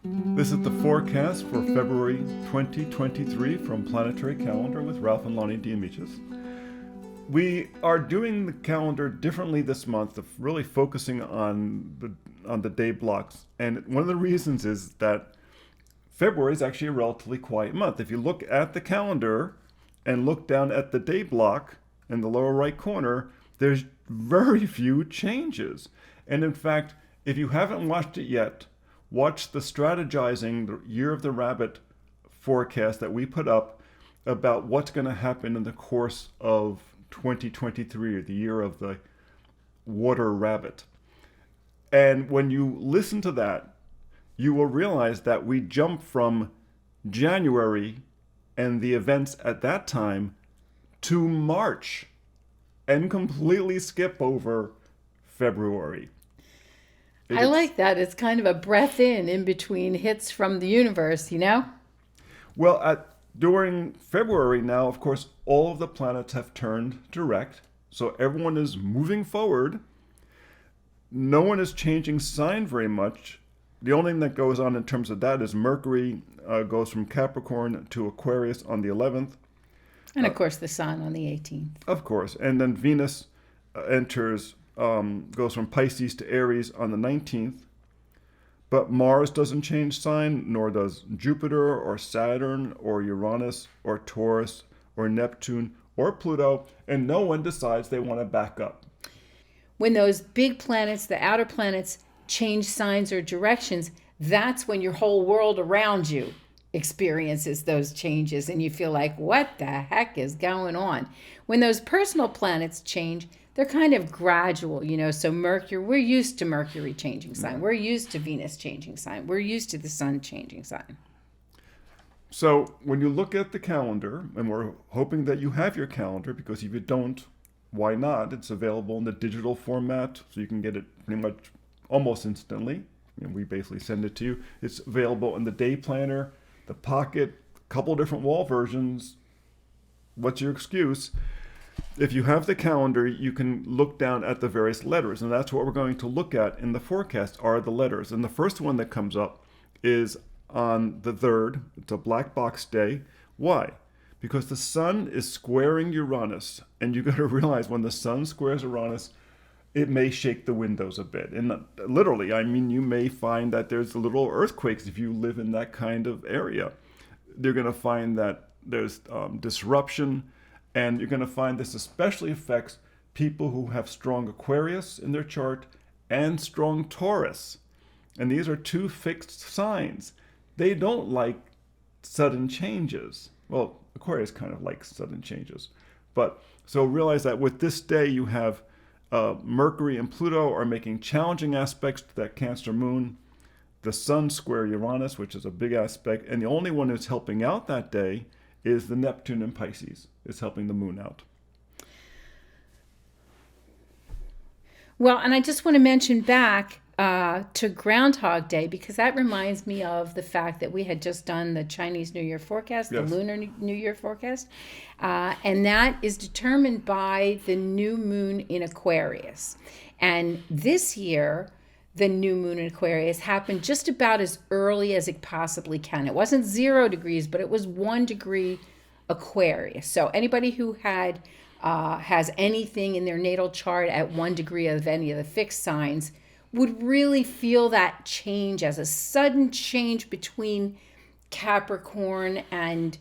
This is the forecast for February 2023 from Planetary Calendar with Ralph and Lonnie Diamichis. We are doing the calendar differently this month, of really focusing on the day blocks. And one of the reasons is that February is actually a relatively quiet month. If you look at the calendar and look down at the day block in the lower right corner, there's very few changes. And in fact, if you haven't watched it yet, watch the Strategizing the Year of the Rabbit forecast that we put up about what's going to happen in the course of 2023, or the year of the water rabbit. And when you listen to that, you will realize that we jump from January and the events at that time to March and completely skip over February. I like that. It's kind of a breath in between hits from the universe, you know? Well, during February now, of course, all of the planets have turned direct. So everyone is moving forward. No one is changing sign very much. The only thing that goes on in terms of that is Mercury goes from Capricorn to Aquarius on the 11th. And of course, the sun on the 18th. Of course. And then Venus goes from Pisces to Aries on the 19th. But Mars doesn't change sign, nor does Jupiter or Saturn or Uranus or Taurus or Neptune or Pluto, and no one decides they want to back up. When those big planets, the outer planets, change signs or directions, that's when your whole world around you experiences those changes and you feel like, what the heck is going on? When those personal planets change, they're kind of gradual, you know. So Mercury, we're used to Mercury changing sign. Yeah. We're used to Venus changing sign. We're used to the sun changing sign. So when you look at the calendar, and we're hoping that you have your calendar, because if you don't, why not? It's available in the digital format, so you can get it pretty much almost instantly. And we basically send it to you. It's available in the day planner, the pocket, a couple different wall versions. What's your excuse? If you have the calendar, you can look down at the various letters, and that's what we're going to look at in the forecast are the letters. And the first one that comes up is on the 3rd. It's a black box day. Why? Because the sun is squaring Uranus, and you got to realize when the sun squares Uranus, it may shake the windows a bit. And literally, I mean, you may find that there's little earthquakes if you live in that kind of area. You're going to find that there's disruption. And you're going to find this especially affects people who have strong Aquarius in their chart and strong Taurus. And these are two fixed signs. They don't like sudden changes. Well, Aquarius kind of likes sudden changes. But so realize that with this day, you have Mercury and Pluto are making challenging aspects to that Cancer moon. The sun square Uranus, which is a big aspect. And the only one who's helping out that day is the Neptune in Pisces. It's helping the moon out. Well, and I just want to mention back to Groundhog Day, because that reminds me of the fact that we had just done the Chinese New Year forecast, yes, the Lunar New Year forecast, and that is determined by the new moon in Aquarius. And this year, the new moon in Aquarius happened just about as early as it possibly can. It wasn't 0 degrees, but it was 1 degree Aquarius. So anybody who has anything in their natal chart at 1 degree of any of the fixed signs would really feel that change as a sudden change between Capricorn and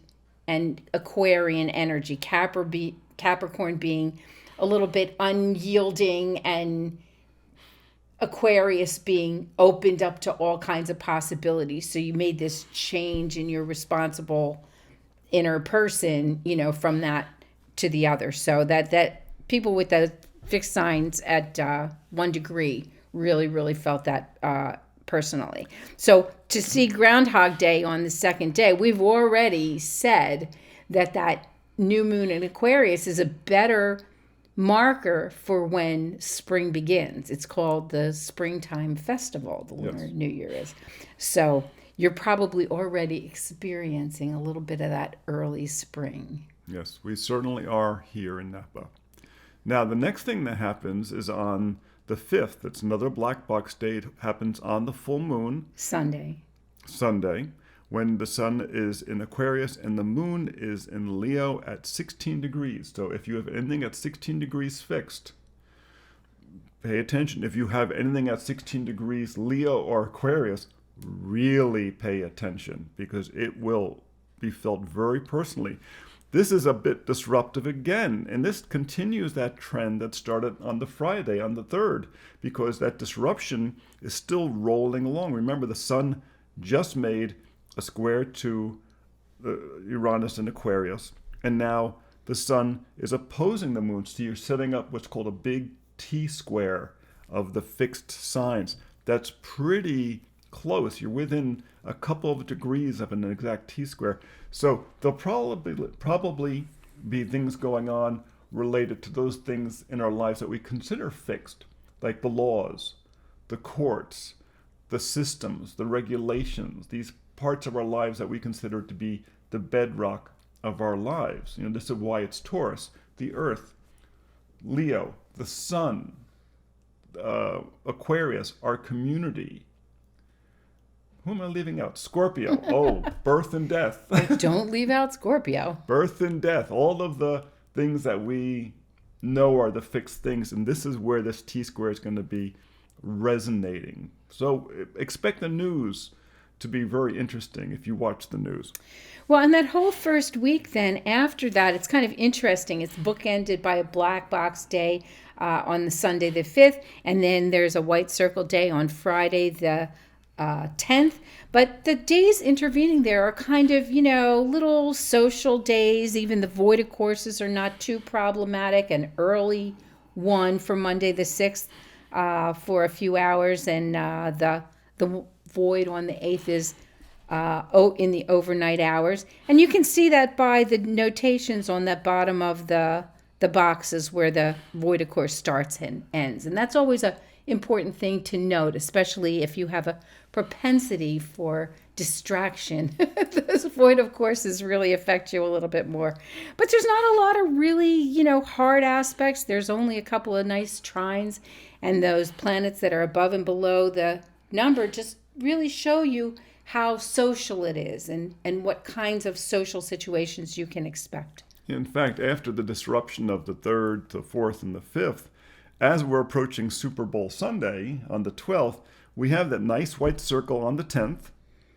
Aquarian energy. Capricorn being a little bit unyielding and Aquarius being opened up to all kinds of possibilities. So you made this change in your responsible inner person, you know, from that to the other. So that people with the fixed signs at 1 degree really felt that personally. So to see Groundhog Day on the second day, we've already said that new moon in Aquarius is a better marker for when spring begins. It's called the Springtime Festival, the Lunar New Year is. So you're probably already experiencing a little bit of that early spring. Yes, we certainly are here in Napa. Now, the next thing that happens is on the 5th. It's another black box day. It happens on the full moon. Sunday. Sunday, when the sun is in Aquarius and the moon is in Leo at 16 degrees. So if you have anything at 16 degrees fixed, pay attention. If you have anything at 16 degrees Leo or Aquarius, really pay attention, because it will be felt very personally. This is a bit disruptive again, and this continues that trend that started on the Friday, on the 3rd, because that disruption is still rolling along. Remember, the sun just made a square to Uranus in Aquarius, and now the sun is opposing the moon. So you're setting up what's called a big T-square of the fixed signs. That's pretty close. You're within a couple of degrees of an exact T-square. So there'll probably be things going on related to those things in our lives that we consider fixed, like the laws, the courts, the systems, the regulations, these parts of our lives that we consider to be the bedrock of our lives. This is why it's Taurus, the Earth, Leo, the Sun, Aquarius, our community. Who am I leaving out? Scorpio. Oh, birth and death. Don't leave out Scorpio. Birth and death. All of the things that we know are the fixed things. And this is where this T-square is going to be resonating. So expect the news to be very interesting if you watch the news. Well, and that whole first week then, after that, it's kind of interesting. It's bookended by a black box day on the Sunday the 5th, and then there's a white circle day on Friday the 10th. But the days intervening there are kind of, little social days. Even the voided courses are not too problematic. An early one for Monday the 6th for a few hours, and the void on the 8th is in the overnight hours. And you can see that by the notations on the bottom of the boxes where the void course starts and ends. And that's always a important thing to note, especially if you have a propensity for distraction. Those void of courses really affect you a little bit more. But there's not a lot of really, hard aspects. There's only a couple of nice trines, and those planets that are above and below the number just really show you how social it is and what kinds of social situations you can expect. In fact, after the disruption of the 3rd, the 4th, and the 5th, as we're approaching Super Bowl Sunday on the 12th, we have that nice white circle on the 10th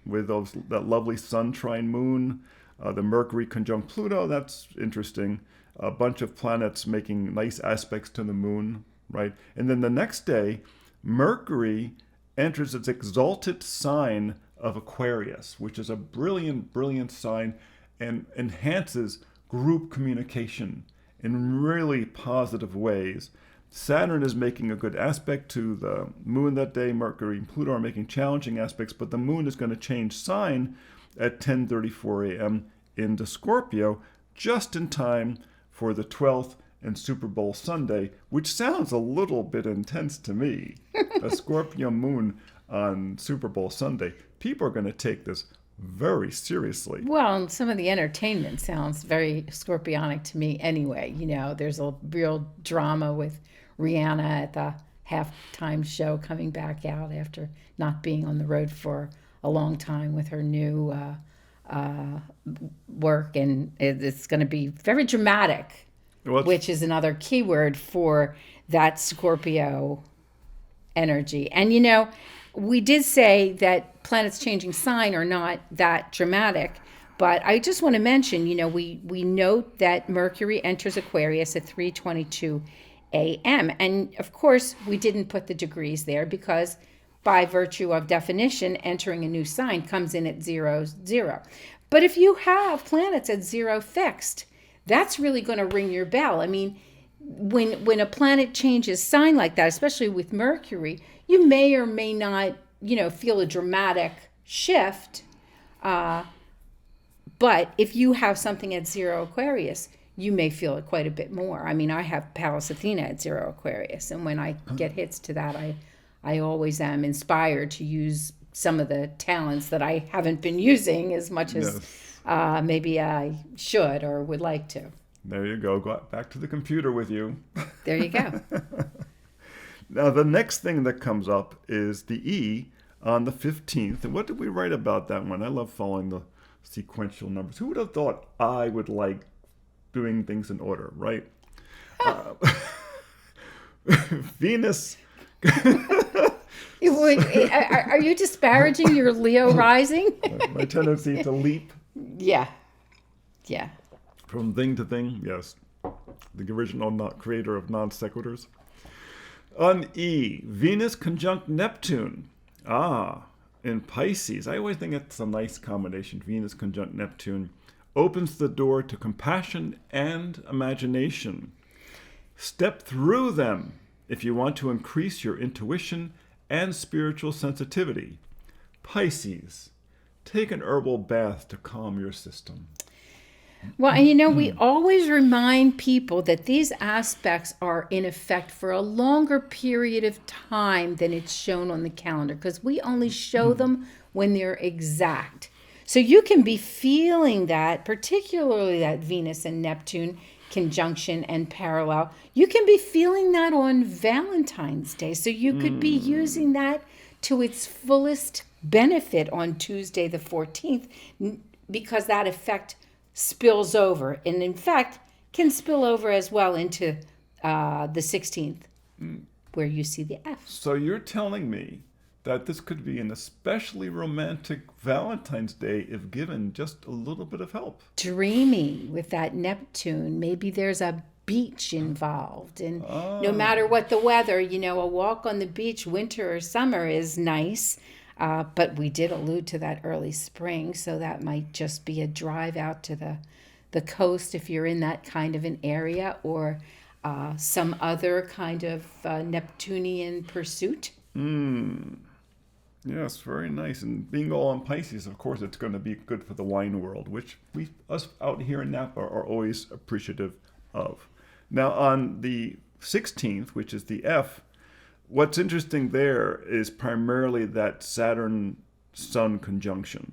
with that lovely Sun Trine Moon, the Mercury conjunct Pluto. That's interesting. A bunch of planets making nice aspects to the moon, right? And then the next day, Mercury enters its exalted sign of Aquarius, which is a brilliant, brilliant sign and enhances group communication in really positive ways. Saturn is making a good aspect to the moon that day. Mercury and Pluto are making challenging aspects, but the moon is going to change sign at 10:34 a.m. into Scorpio, just in time for the 12th and Super Bowl Sunday, which sounds a little bit intense to me. A Scorpio moon on Super Bowl Sunday. People are going to take this very seriously. Well, and some of the entertainment sounds very scorpionic to me anyway. There's a real drama with Rihanna at the halftime show coming back out after not being on the road for a long time with her new work, and it's going to be very dramatic, which is another keyword for that Scorpio energy. And we did say that planets changing sign are not that dramatic, but I just want to mention, we note that Mercury enters Aquarius at 3:22 a.m. And of course, we didn't put the degrees there because by virtue of definition, entering a new sign comes in at 0, 0. But if you have planets at 0 fixed, that's really going to ring your bell. I mean, when a planet changes sign like that, especially with Mercury, you may or may not, feel a dramatic shift. But if you have something at 0 Aquarius, you may feel it quite a bit more. I mean, I have Pallas Athena at 0 Aquarius, and when I get hits to that, I always am inspired to use some of the talents that I haven't been using as much as maybe I should or would like to. There you go. Go back to the computer with you. There you go. Now, the next thing that comes up is the E on the 15th. And what did we write about that one? I love following the sequential numbers. Who would have thought I would like doing things in order, right? Venus. Are you disparaging your Leo rising? My tendency to leap. Yeah. From thing to thing, yes. The original creator of non sequiturs. On E, Venus conjunct Neptune. In Pisces. I always think it's a nice combination. Venus conjunct Neptune opens the door to compassion and imagination. Step through them if you want to increase your intuition and spiritual sensitivity. Pisces, take an herbal bath to calm your system. Well, and we always remind people that these aspects are in effect for a longer period of time than it's shown on the calendar, because we only show them when they're exact. So you can be feeling that, particularly that Venus and Neptune conjunction and parallel. You can be feeling that on Valentine's Day. So you could be using that to its fullest benefit on Tuesday the 14th, because that effect spills over, and in fact can spill over as well into the 16th, where you see the F. So you're telling me that this could be an especially romantic Valentine's Day if given just a little bit of help. Dreamy with that Neptune. Maybe there's a beach involved, and no matter what the weather, a walk on the beach, winter or summer, is nice. But we did allude to that early spring, so that might just be a drive out to the coast if you're in that kind of an area, or some other kind of Neptunian pursuit. Yes, very nice. And being all in Pisces, of course, it's going to be good for the wine world, which us out here in Napa are always appreciative of. Now, on the 16th, which is the F, what's interesting there is primarily that Saturn-Sun conjunction.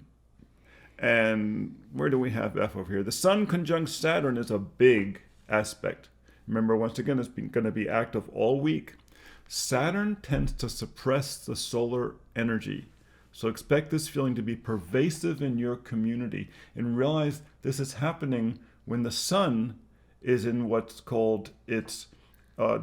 And where do we have F over here? The Sun conjunct Saturn is a big aspect. Remember, once again, it's going to be active all week. Saturn tends to suppress the solar energy. So expect this feeling to be pervasive in your community. And realize this is happening when the Sun is in what's called its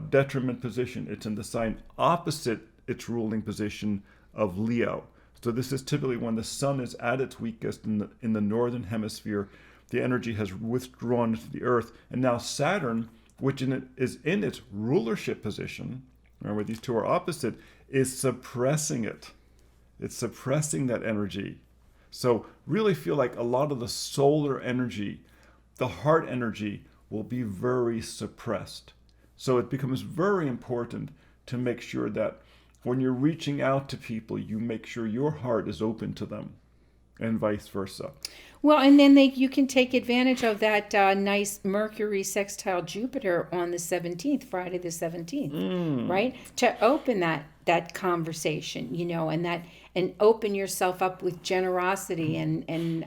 detriment position. It's in the sign opposite its ruling position of Leo. So this is typically when the Sun is at its weakest in the northern hemisphere. The energy has withdrawn into the Earth, and now Saturn, which is in its rulership position, remember these two are opposite, is suppressing it. It's suppressing that energy. So really feel like a lot of the solar energy, the heart energy, will be very suppressed. So it becomes very important to make sure that when you're reaching out to people, you make sure your heart is open to them, and vice versa. Well, and then you can take advantage of that nice Mercury sextile Jupiter on the 17th, Friday the 17th, right? To open that conversation, and open yourself up with generosity and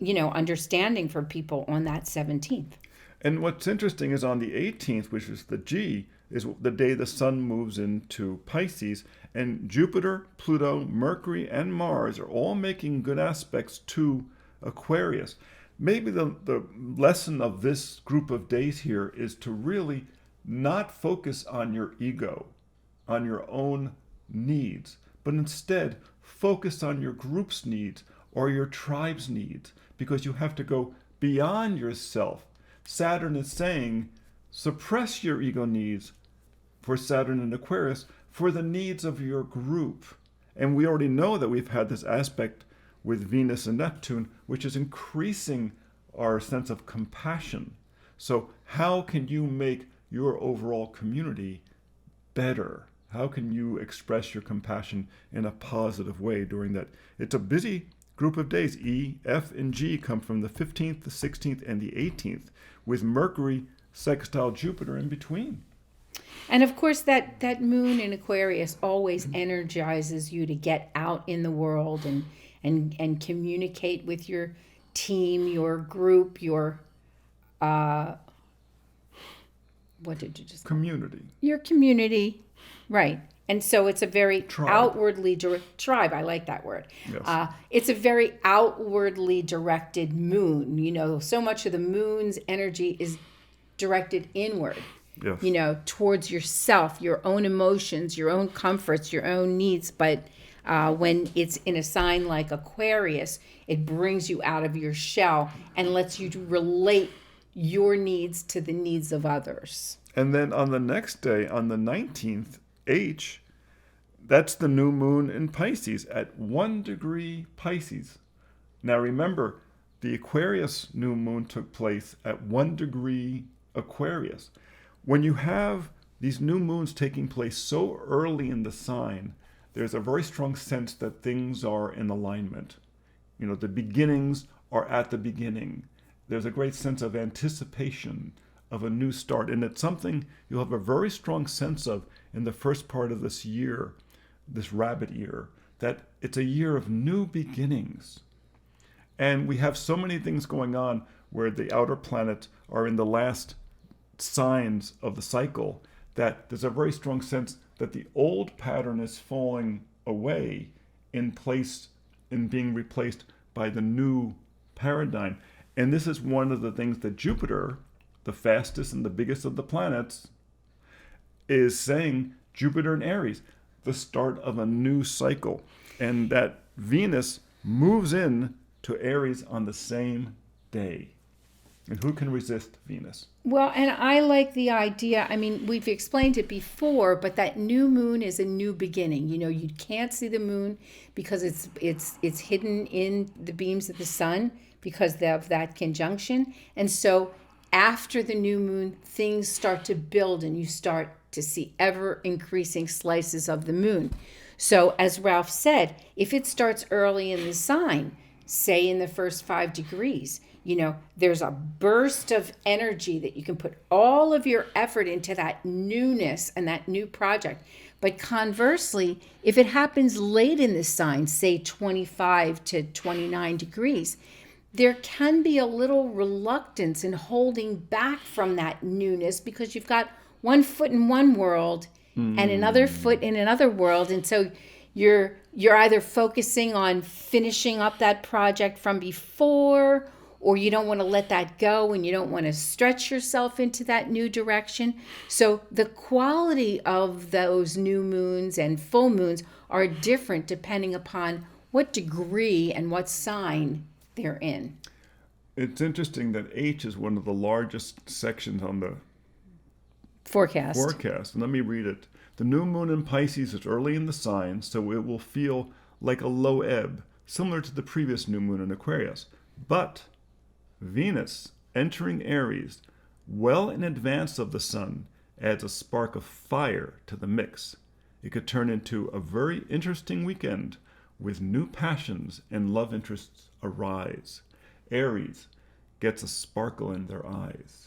understanding for people on that 17th. And what's interesting is on the 18th, which is the G, is the day the Sun moves into Pisces, and Jupiter, Pluto, Mercury, and Mars are all making good aspects to Aquarius. Maybe the lesson of this group of days here is to really not focus on your ego, on your own needs, but instead focus on your group's needs or your tribe's needs, because you have to go beyond yourself. Saturn is saying, suppress your ego needs for Saturn and Aquarius for the needs of your group. And we already know that we've had this aspect with Venus and Neptune, which is increasing our sense of compassion. So how can you make your overall community better? How can you express your compassion in a positive way during that? It's a busy group of days. E, F, and G come from the 15th, the 16th, and the 18th, with Mercury sextile Jupiter in between. And of course, that moon in Aquarius always energizes you to get out in the world and communicate with your team, your group, your what did you just community? Your community, right? And so it's a very Tribe. outwardly tribe. I like that word. Yes. It's a very outwardly directed moon. So much of the moon's energy is directed inward. Yes. Towards yourself, your own emotions, your own comforts, your own needs. But when it's in a sign like Aquarius, it brings you out of your shell and lets you relate your needs to the needs of others. And then on the next day, on the 19th, H, that's the new moon in Pisces at 1 degree Pisces. Now remember, the Aquarius new moon took place at 1 degree Aquarius. When you have these new moons taking place so early in the sign, there's a very strong sense that things are in alignment. The beginnings are at the beginning. There's a great sense of anticipation of a new start. And it's something you'll have a very strong sense of in the first part of this year, this rabbit year, that it's a year of new beginnings. And we have so many things going on where the outer planets are in the last signs of the cycle that there's a very strong sense that the old pattern is falling away in place in being replaced by the new paradigm. And this is one of the things that Jupiter, the fastest and the biggest of the planets, is saying. Jupiter in Aries, the start of a new cycle. And that Venus moves in to Aries on the same day. And who can resist Venus? Well, and I like the idea. I mean, we've explained it before, but that new moon is a new beginning. You can't see the moon because it's hidden in the beams of the sun because of that conjunction. And so after the new moon, things start to build and you start to see ever increasing slices of the moon. So as Ralph said, if it starts early in the sign, say in the first 5 degrees, there's a burst of energy that you can put all of your effort into that newness and that new project. But conversely, if it happens late in the sign, say 25 to 29 degrees, there can be a little reluctance in holding back from that newness because you've got one foot in one world and another foot in another world. And so you're either focusing on finishing up that project from before, or you don't want to let that go and you don't want to stretch yourself into that new direction. So the quality of those new moons and full moons are different depending upon what degree and what sign they're in. It's interesting that H is one of the largest sections on the forecast. And let me read it. The new moon in Pisces is early in the sign, so it will feel like a low ebb, similar to the previous new moon in Aquarius. But Venus entering Aries, well in advance of the sun, adds a spark of fire to the mix. It could turn into a very interesting weekend with new passions and love interests arise. Aries gets a sparkle in their eyes.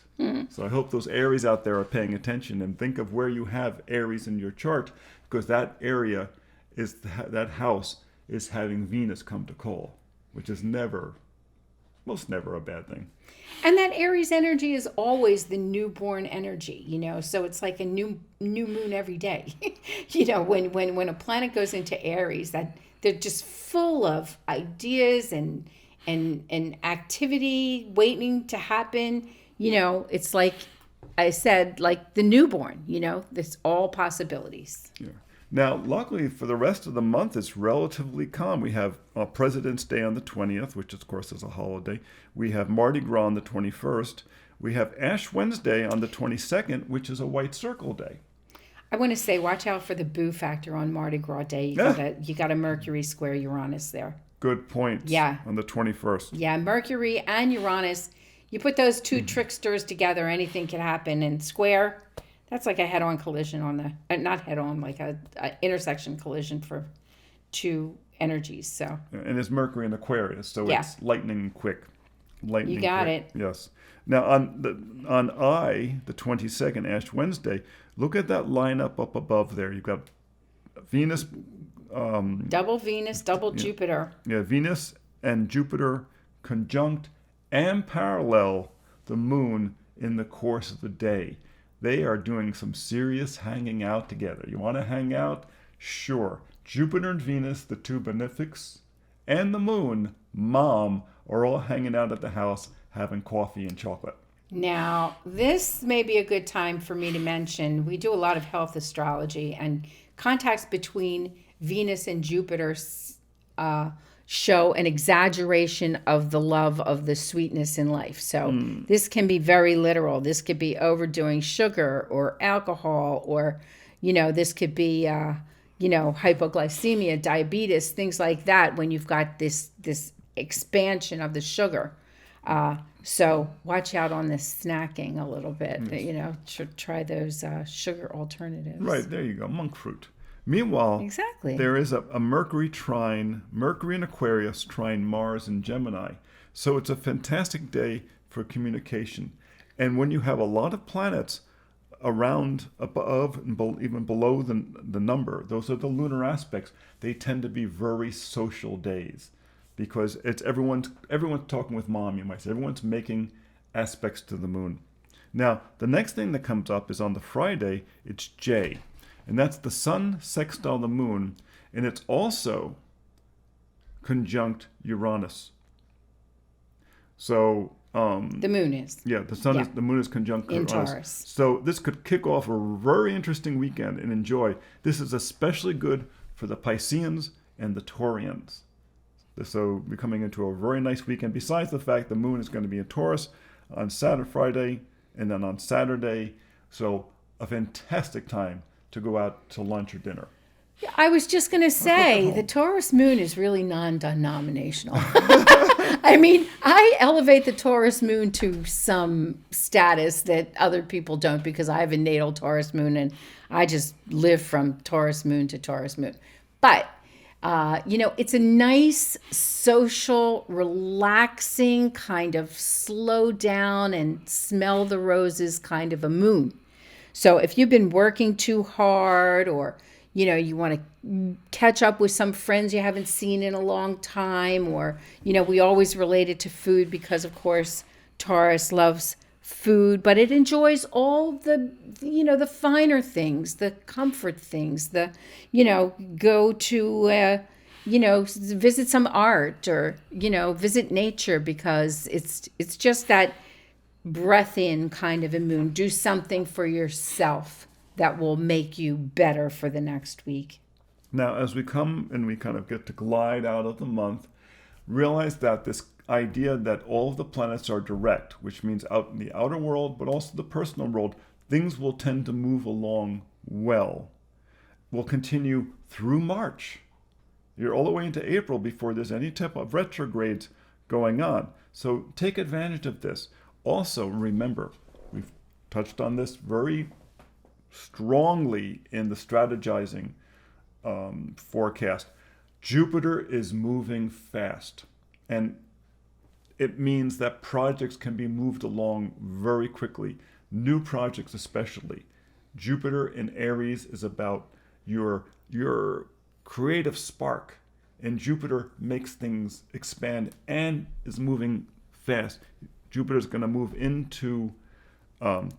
So I hope those Aries out there are paying attention and think of where you have Aries in your chart, because that area is that house is having Venus come to call, which is most never a bad thing. And that Aries energy is always the newborn energy, so it's like a new moon every day. When a planet goes into Aries, that they're just full of ideas and activity waiting to happen. It's like I said, like the newborn, there's all possibilities. Yeah. Now, luckily for the rest of the month, it's relatively calm. We have President's Day on the 20th, which of course is a holiday. We have Mardi Gras on the 21st. We have Ash Wednesday on the 22nd, which is a white circle day. I want to say, watch out for the boo factor on Mardi Gras Day. You got a Mercury square Uranus there. Good point. Yeah. On the 21st. Yeah, Mercury and Uranus. You put those two tricksters together, anything can happen. And square, that's like a head-on collision on not head-on, like a intersection collision for two energies. So. And it's Mercury in Aquarius, so it's lightning quick. You got it. Yes. Now on the 22nd, Ash Wednesday, look at that lineup up above there. You've got Venus. Double Venus, double Jupiter. Yeah, Venus and Jupiter conjunct and parallel the moon in the course of the day. They are doing some serious hanging out together. You want to hang out? Sure, Jupiter and Venus, the two benefics, and the moon, Mom, are all hanging out at the house having coffee and chocolate. Now, this may be a good time for me to mention we do a lot of health astrology, and contacts between Venus and Jupiter show an exaggeration of the love of the sweetness in life. So this can be very literal. This could be overdoing sugar or alcohol, or, this could be, hypoglycemia, diabetes, things like that when you've got this expansion of the sugar. So watch out on this snacking a little bit. Try those sugar alternatives. Right, there you go, monk fruit. Meanwhile, exactly, there is a Mercury in Aquarius trine Mars in Gemini. So it's a fantastic day for communication. And when you have a lot of planets around, above, and even below the number, those are the lunar aspects, they tend to be very social days. Because it's everyone's talking with Mom, you might say. Everyone's making aspects to the moon. Now, the next thing that comes up is on the Friday, it's J. And that's the Sun sextile the moon. And it's also conjunct Uranus. So the moon is. Yeah, the moon is conjunct in Uranus. Taurus. So this could kick off a very interesting weekend and enjoy. This is especially good for the Pisceans and the Taurians. So we're coming into a very nice weekend. Besides the fact the moon is going to be in Taurus on Friday, and then on Saturday. So a fantastic time to go out to lunch or dinner. Yeah, I was just going to say, the Taurus moon is really non-denominational. I mean, I elevate the Taurus moon to some status that other people don't, because I have a natal Taurus moon and I just live from Taurus moon to Taurus moon. But it's a nice, social, relaxing kind of slow down and smell the roses kind of a moon. So if you've been working too hard, or, you want to catch up with some friends you haven't seen in a long time, or, we always relate it to food because, of course, Taurus loves food, but it enjoys all the finer things, the comfort things, go to, visit some art, or, visit nature, because it's just that breath in kind of a moon. Do something for yourself that will make you better for the next week. Now, as we come and we kind of get to glide out of the month, realize that this idea that all of the planets are direct, which means out in the outer world, but also the personal world, things will tend to move along well. Will continue through March. You're all the way into April before there's any type of retrogrades going on. So take advantage of this. Also, remember, we've touched on this very strongly in the strategizing forecast. Jupiter is moving fast, and it means that projects can be moved along very quickly. New projects especially. Jupiter in Aries is about your creative spark, and Jupiter makes things expand and is moving fast. Jupiter is going to move into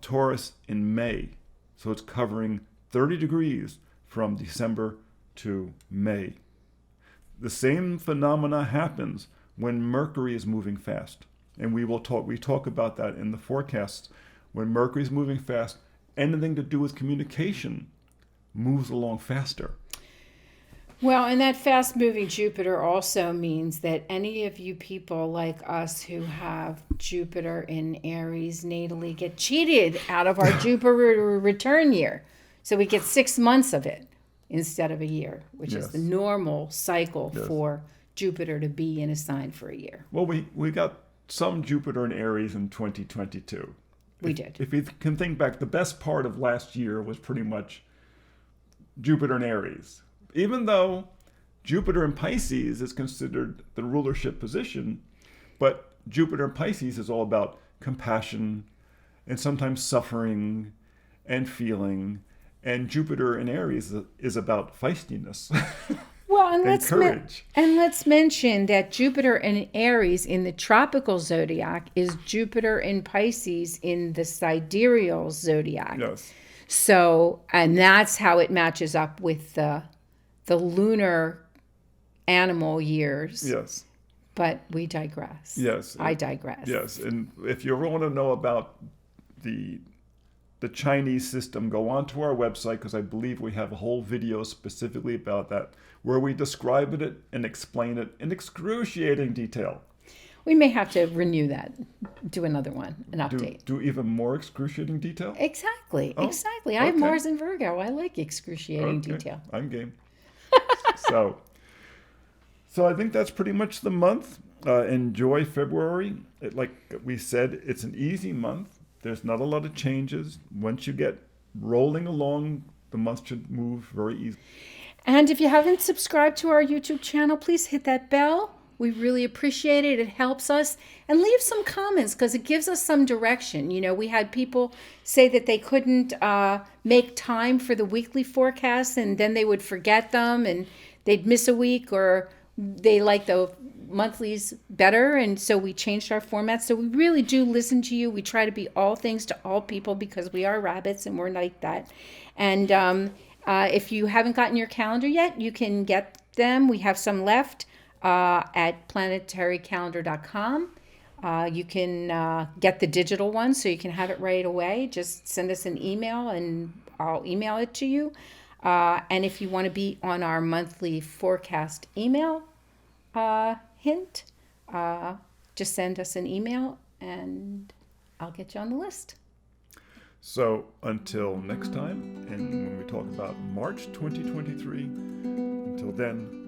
Taurus in May, so it's covering 30 degrees from December to May. The same phenomena happens when Mercury is moving fast, and we talk about that in the forecasts. When Mercury is moving fast, anything to do with communication moves along faster. Well, and that fast-moving Jupiter also means that any of you people like us who have Jupiter in Aries natally get cheated out of our Jupiter return year. So we get 6 months of it instead of a year, which is the normal cycle for Jupiter to be in a sign for a year. Well, we got some Jupiter in Aries in 2022. We did. If you can think back, the best part of last year was pretty much Jupiter in Aries. Even though Jupiter in Pisces is considered the rulership position, but Jupiter in Pisces is all about compassion and sometimes suffering and feeling, and Jupiter in Aries is about feistiness. Well, and courage. Let's mention that Jupiter in Aries in the tropical zodiac is Jupiter in Pisces in the sidereal zodiac. Yes. So, and that's how it matches up with the the lunar animal years. Yes. But we digress. Yes. I digress. Yes. And if you ever want to know about the Chinese system, go onto our website, because I believe we have a whole video specifically about that, where we describe it and explain it in excruciating detail. We may have to renew that, do another one, an update. Do even more excruciating detail? Exactly. Oh, Exactly. I have okay. Mars in Virgo. I like excruciating detail. I'm game. So I think that's pretty much the month. Enjoy February. Like we said, it's an easy month. There's not a lot of changes. Once you get rolling along, the month should move very easily. And if you haven't subscribed to our YouTube channel, please hit that bell. We really appreciate it. It helps us. And leave some comments, because it gives us some direction. You know, we had people say that they couldn't make time for the weekly forecasts, and then they would forget them and they'd miss a week, or they like the monthlies better, and so we changed our format. So we really do listen to you. We try to be all things to all people, because we are rabbits and we're like that. And if you haven't gotten your calendar yet, you can get them. We have some left at planetarycalendar.com. You can get the digital one, so you can have it right away. Just send us an email and I'll email it to you. And if you want to be on our monthly forecast email hint, just send us an email and I'll get you on the list. So until next time, and when we talk about March 2023, until then,